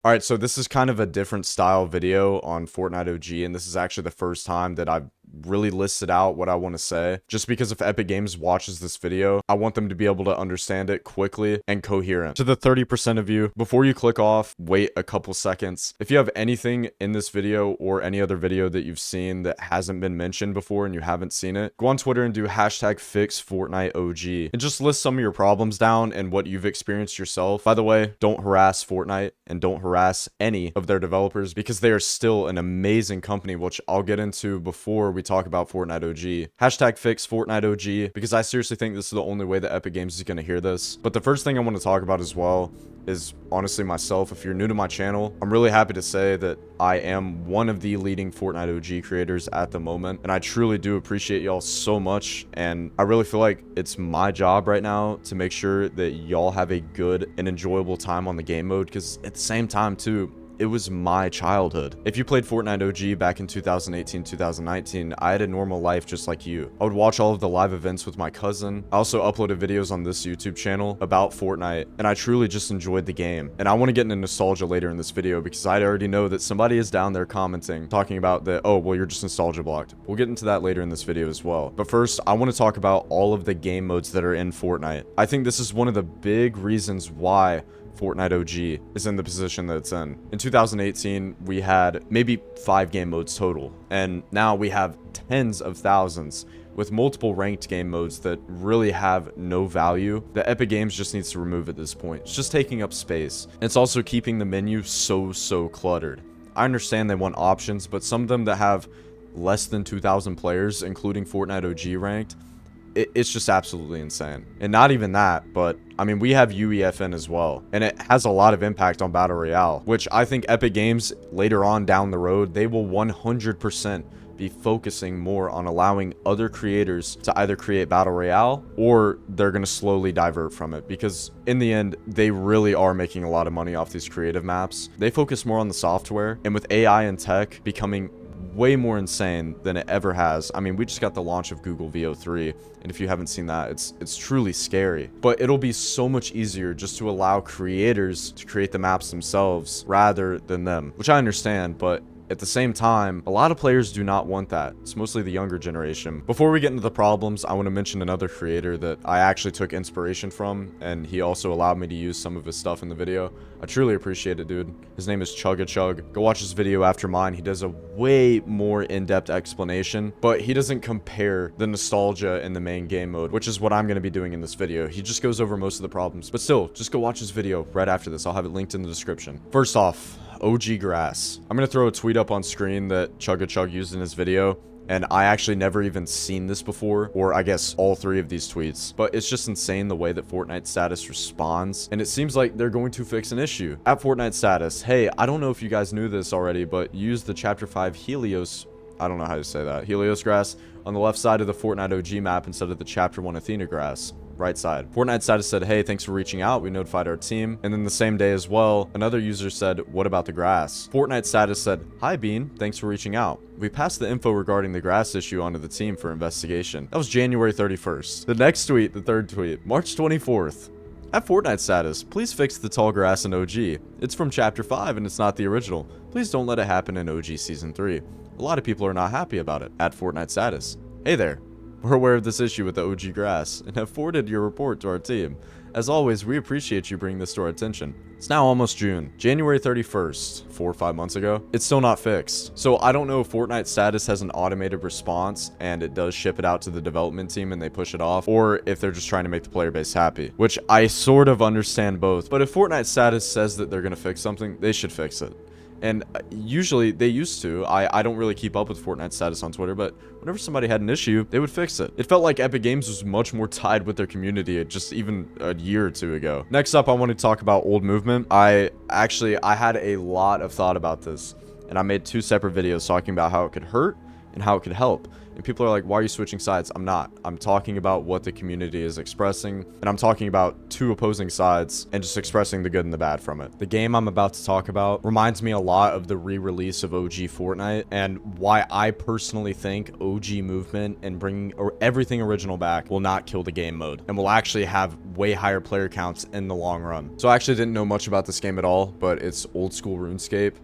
Alright, so this is kind of a different style video on Fortnite OG, and this is actually the first time that I've really listed out what I want to say. Just because if Epic Games watches this video, I want them to be able to understand it quickly and coherent. To the 30% of you, before you click off, wait a couple seconds. If you have anything in this video or any other video that you've seen that hasn't been mentioned before and you haven't seen it, go on Twitter and do hashtag fix Fortnite OG and just list some of your problems down and what you've experienced yourself. By the way, don't harass Fortnite and don't harass any of their developers because they are still an amazing company, which I'll get into before we talk about Fortnite OG. Hashtag fix Fortnite OG because I seriously think this is the only way that Epic Games is going to hear this. But the first thing I want to talk about as well is honestly myself. If you're new to my channel, I'm really happy to say that I am one of the leading Fortnite OG creators at the moment, and I truly do appreciate y'all so much, and I really feel like it's my job right now to make sure that y'all have a good and enjoyable time on the game mode, because at the same time too, it was my childhood. If you played Fortnite OG back in 2018, 2019, I had a normal life just like you. I would watch all of the live events with my cousin. I also uploaded videos on this YouTube channel about Fortnite, and I truly just enjoyed the game. And I want to get into nostalgia later in this video because I already know that somebody is down there commenting, talking about that, oh, well, you're just nostalgia blocked. We'll get into that later in this video as well. But first, I want to talk about all of the game modes that are in Fortnite. I think this is one of the big reasons why Fortnite OG is in the position that it's in. In 2018, we had maybe 5 game modes total, and now we have tens of thousands with multiple ranked game modes that really have no value that Epic Games just needs to remove at this point. It's just taking up space. And it's also keeping the menu so cluttered. I understand they want options, but some of them that have less than 2,000 players, including Fortnite OG ranked, it's just absolutely insane. And not even that, but I mean, we have UEFN as well, and it has a lot of impact on Battle Royale, which I think Epic Games later on down the road, they will 100% be focusing more on allowing other creators to either create Battle Royale or they're going to slowly divert from it, because in the end, they really are making a lot of money off these creative maps. They focus more on the software, and with AI and tech becoming way more insane than it ever has. I mean, we just got the launch of Google VO3, and if you haven't seen that, it's truly scary. But it'll be so much easier just to allow creators to create the maps themselves rather than them, which I understand, but at the same time, a lot of players do not want that. It's mostly the younger generation. Before we get into the problems, I want to mention another creator that I actually took inspiration from, and he also allowed me to use some of his stuff in the video. I truly appreciate it, dude. His name is Chug. Go watch his video after mine. He does a way more in-depth explanation, but he doesn't compare the nostalgia in the main game mode, which is what I'm going to be doing in this video. He just goes over most of the problems, but still, just go watch his video right after this. I'll have it linked in the description. First off, OG grass. I'm going to throw a tweet up on screen that Chug used in his video, and I actually never even seen this before, or I guess all 3 of these tweets, but it's just insane the way that Fortnite status responds, and it seems like they're going to fix an issue. At Fortnite status, hey, I don't know if you guys knew this already, but use the Chapter 5 Helios, I don't know how to say that, Helios grass on the left side of the Fortnite OG map instead of the Chapter 1 Athena grass. Right side. Fortnite status said, hey, thanks for reaching out. We notified our team. And then the same day as well, another user said, what about the grass? Fortnite status said, hi, Bean. Thanks for reaching out. We passed the info regarding the grass issue onto the team for investigation. That was January 31st. The next tweet, the third tweet, March 24th. At Fortnite status, please fix the tall grass in OG. It's from Chapter 5 and it's not the original. Please don't let it happen in OG Season 3. A lot of people are not happy about it. At Fortnite status. Hey there. We're aware of this issue with the OG grass and have forwarded your report to our team. As always, we appreciate you bringing this to our attention. It's now almost June, January 31st, 4 or 5 months ago. It's still not fixed. So I don't know if Fortnite status has an automated response and it does ship it out to the development team and they push it off, or if they're just trying to make the player base happy, which I sort of understand both. But if Fortnite status says that they're going to fix something, they should fix it. And usually they used to. I don't really keep up with Fortnite status on Twitter, but whenever somebody had an issue, they would fix it. It felt like Epic Games was much more tied with their community just even a year or 2 ago. Next up, I want to talk about old movement. I had a lot of thought about this, and I made 2 separate videos talking about how it could hurt and how it could help. And people are like, why are you switching sides? I'm not. I'm talking about what the community is expressing, and I'm talking about two opposing sides and just expressing the good and the bad from it. The game I'm about to talk about reminds me a lot of the re-release of OG Fortnite, and why I personally think OG movement and bringing everything original back will not kill the game mode and will actually have way higher player counts in the long run. So I actually didn't know much about this game at all, but it's old school RuneScape.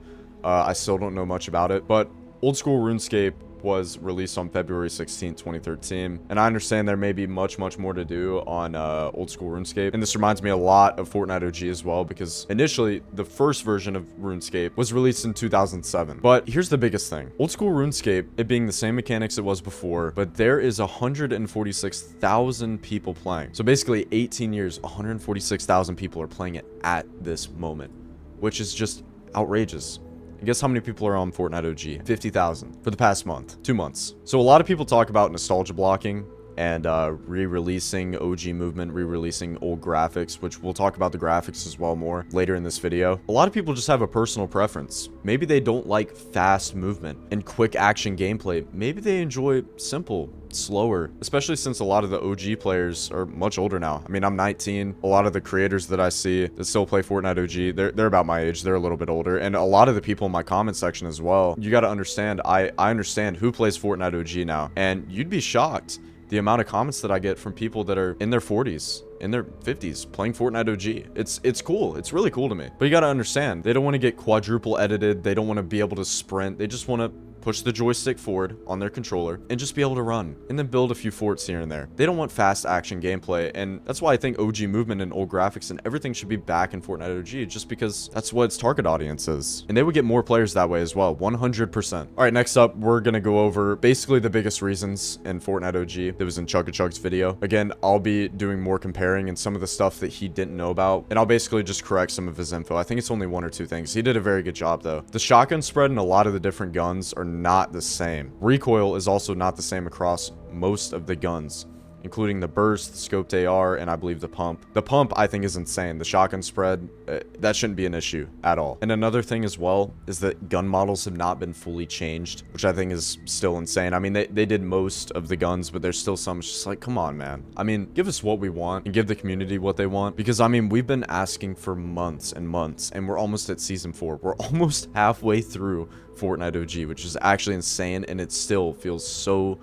I still don't know much about it, but old school RuneScape was released on February 16, 2013, and I understand there may be much more to do on old school RuneScape, and this reminds me a lot of Fortnite OG as well, because initially the first version of RuneScape was released in 2007. But here's the biggest thing: old school RuneScape, it being the same mechanics it was before, but there is 146,000 people playing. So basically 18 years, 146,000 people are playing it at this moment, which is just outrageous. And guess how many people are on Fortnite OG? 50,000 for the past month, 2 months. So a lot of people talk about nostalgia blocking and re-releasing OG movement, re-releasing old graphics, which we'll talk about the graphics as well more later in this video. A lot of people just have a personal preference. Maybe they don't like fast movement and quick action gameplay. Maybe they enjoy simple, slower, especially since a lot of the OG players are much older now. I mean, I'm 19. A lot of the creators that I see that still play Fortnite OG, they're about my age. They're a little bit older. And a lot of the people in my comment section as well. You got to understand, I understand who plays Fortnite OG now, and you'd be shocked the amount of comments that I get from people that are in their 40s, in their 50s, playing Fortnite OG. It's cool. It's really cool to me. But you gotta understand, they don't want to get quadruple edited. They don't want to be able to sprint. They just want to push the joystick forward on their controller and just be able to run and then build a few forts here and there. They don't want fast action gameplay, and that's why I think OG movement and old graphics and everything should be back in Fortnite OG, just because that's what its target audience is. And they would get more players that way as well, 100%. All right, next up, we're gonna go over basically the biggest reasons in Fortnite OG that was in Chugga video. Again, I'll be doing more comparing and some of the stuff that he didn't know about, and I'll basically just correct some of his info. I think it's only 1 or 2 things. He did a very good job though. The shotgun spread and a lot of the different guns are not the same. Recoil is also not the same across most of the guns, including the burst, the scoped AR, and I believe the pump. The pump, I think, is insane. The shotgun spread, that shouldn't be an issue at all. And another thing as well is that gun models have not been fully changed, which I think is still insane. I mean, they did most of the guns, but there's still some. It's just like, come on, man. I mean, give us what we want and give the community what they want, because I mean, we've been asking for months and months, and we're almost at season 4. We're almost halfway through Fortnite OG, which is actually insane, and it still feels so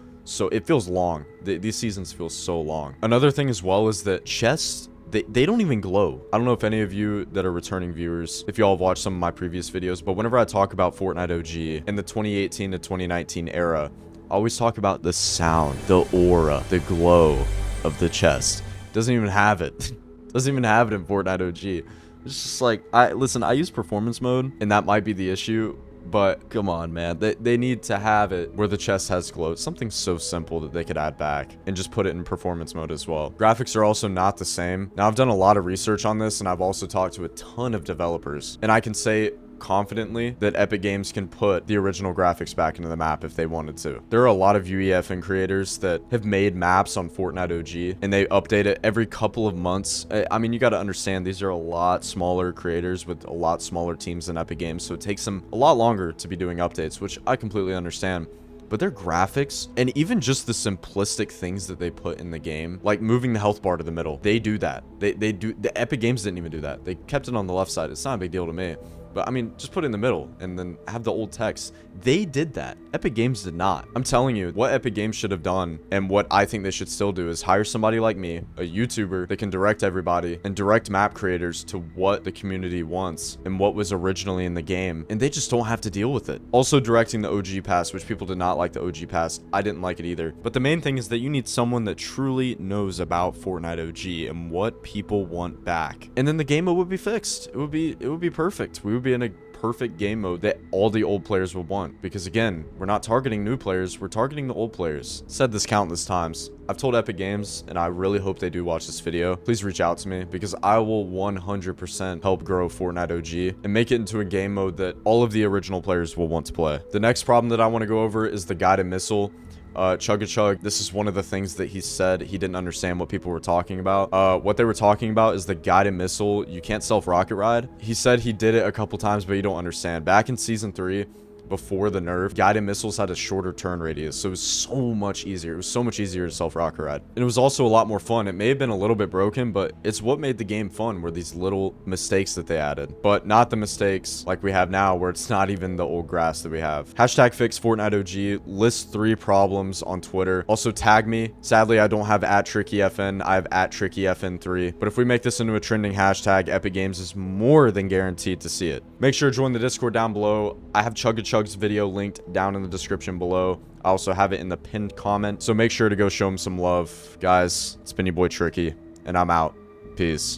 it feels long. These seasons feel so long. Another thing as well is that chests, they don't even glow. I don't know if any of you that are returning viewers, if y'all have watched some of my previous videos, but whenever I talk about Fortnite OG in the 2018 to 2019 era, I always talk about the sound, the aura, the glow of the chest. Doesn't even have it. Doesn't even have it in Fortnite OG. It's just like, listen, I use performance mode, and that might be the issue. But come on, man, they need to have it where the chest has glow. Something so simple that they could add back and just put it in performance mode as well. Graphics are also not the same. Now, I've done a lot of research on this, and I've also talked to a ton of developers, and I can say confidently that Epic Games can put the original graphics back into the map if they wanted to. There are a lot of UEFN creators that have made maps on Fortnite OG, and they update it every couple of months. I mean, you got to understand, these are a lot smaller creators with a lot smaller teams than Epic Games, so it takes them a lot longer to be doing updates, which I completely understand. But their graphics, and even just the simplistic things that they put in the game, like moving the health bar to the middle, they do that. They do. The Epic Games didn't even do that. They kept it on the left side. It's not a big deal to me. But I mean, just put it in the middle and then have the old text. They did that. Epic Games did not. I'm telling you, what Epic Games should have done, and what I think they should still do, is hire somebody like me, a YouTuber that can direct everybody and direct map creators to what the community wants and what was originally in the game, and they just don't have to deal with it. Also, directing the OG pass, which people did not like the OG pass. I didn't like it either. But the main thing is that you need someone that truly knows about Fortnite OG and what people want back, and then the game mode would be fixed. It would be perfect. We would be in a perfect game mode that all the old players would want, because again, we're not targeting new players, we're targeting the old players. Said this countless times. I've told Epic Games, and I really hope they do watch this video, please reach out to me, because I will 100% help grow Fortnite OG and make it into a game mode that all of the original players will want to play. The next problem that I want to go over is the guided missile. Chugga, this is one of the things that he said he didn't understand what people were talking about. What they were talking about is the guided missile. You can't self rocket ride. He said he did it a couple times, but you don't understand. Back in season 3, before the nerf, guided missiles had a shorter turn radius, so it was so much easier. It was so much easier to self-rocket ride. And it was also a lot more fun. It may have been a little bit broken, but it's what made the game fun, were these little mistakes that they added. But not the mistakes like we have now, where it's not even the old grass that we have. Hashtag fix Fortnite OG, list 3 problems on Twitter. Also tag me. Sadly, I don't have @TrickyFN. I have @TrickyFN3. But if we make this into a trending hashtag, Epic Games is more than guaranteed to see it. Make sure to join the Discord down below. I have Chugga video linked down in the description below. I also have it in the pinned comment, so make sure to go show him some love. Guys, it's been your boy Tricky, and I'm out. Peace.